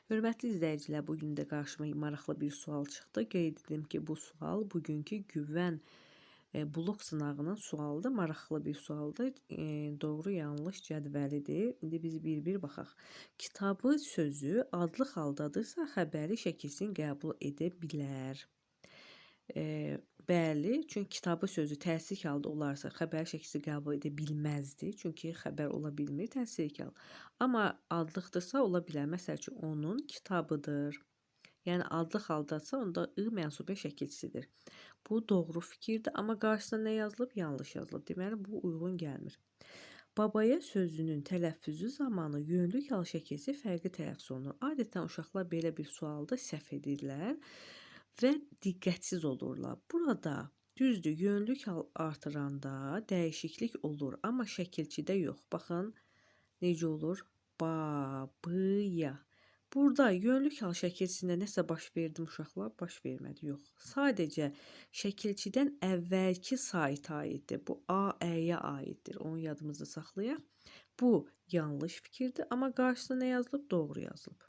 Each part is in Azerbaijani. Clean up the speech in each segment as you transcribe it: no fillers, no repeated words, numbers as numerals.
Hörmətli izləyicilər, bugün də qarşıma maraqlı bir sual çıxdı. Qeyd edim ki, bu sual bugünkü güvən blok sınağının sualıdır. Maraqlı bir sualdır. Doğru yanlış cədvəlidir. İndi biz bir-bir baxaq. Kitabı sözü adlı xaldadırsa, xəbəri şəkilsin qəbul edə bilər. Bəli, çünki kitabı sözü təsirli halda olarsa xəbər şəkilsi qəbul edə bilməzdi. Çünki xəbər ola bilmir təsirli hal. Amma adlıqdırsa ola bilər. Məsəl üçün onun kitabıdır. Yəni adlı haldadırsa onda I mənsubə şəkilçisidir. Bu doğru fikirdir, amma qarşısına nə yazılıb? Yanlış yazılıb. Deməli bu uyğun gəlmir. Babaya sözünün tələffüzü zamanı yönlük hal şəkilsi fərqli tələffüz olunur. Adətən uşaqlar belə bir sualda səhv edirlər və diqqətsiz olurlar. Burada düzdür, yönlük hal artıranda dəyişiklik olur, amma şəkilçidə yox. Baxın, necə olur? Babaya. Burada yönlük hal şəkilçisində nəsə baş verdi uşaqlar? Baş vermədi, yox. Sadəcə şəkilçidən əvvəlki sayt aiddir. Bu A, Ə-yə aiddir. Onu yadımızda saxlayaq. Bu yanlış fikirdir, amma qarşısına nə yazılıb? Doğru yazılıb.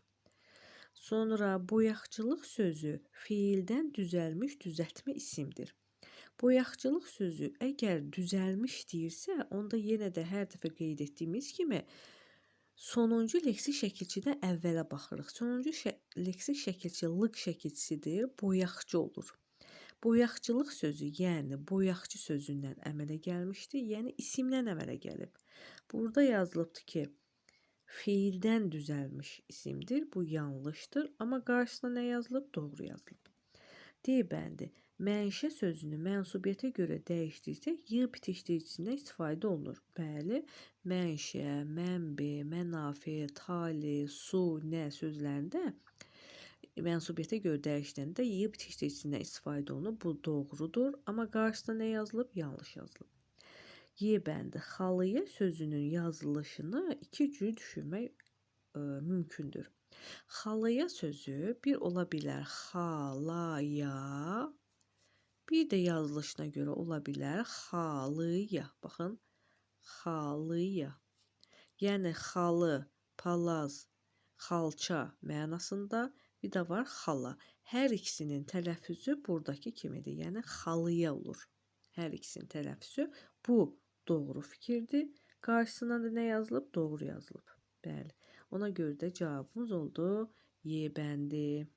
Sonra boyaqçılıq sözü fiildən düzəlmiş düzəltmə isimdir. Boyaqçılıq sözü əgər düzəlmiş deyirsə, onda yenə də hər dəfə qeyd etdiyimiz kimi sonuncu leksik şəkilçidən əvvələ baxırıq. Sonuncu leksik şəkilçi lıq şəkilçisidir, boyaqçı olur. Boyaqçılıq sözü, yəni boyaqçı sözündən əmələ gəlmişdir, yəni isimdən əmələ gəlib. Burada yazılıbdır ki, fiildən düzəlmiş isimdir. Bu yanlışdır, amma qarşısına nə yazılıb? Doğru yazılıb. D bəndi. Mənşə sözünü mənsubiyyətə görə dəyişdirsək, Y bitişdiricisindən istifadə olunur. Bəli, mənşə, mənbə, mənafe, tali, su, nə sözlərində mənsubiyyətə görə dəyişdəndə Y bitişdiricisindən istifadə olunur. Bu doğrudur, amma qarşısına nə yazılıb? Yanlış yazılıb. Y bəndi. Xalıya sözünün yazılışını iki cür düşünmək mümkündür. Xalaya sözü bir ola bilər xalaya, bir də yazılışına görə ola bilər xalıya. Baxın, xalıya. Yəni xalı, palaz, xalça mənasında, bir də var xala. Hər ikisinin tələffüzü buradakı kimidir. Yəni xalıya olur. Hər ikisinin tələffüzü. Bu doğru fikirdir. Qarşısına da nə yazılıb? Doğru yazılıb. Bəli. Ona görə də cavabımız oldu Y bəndi.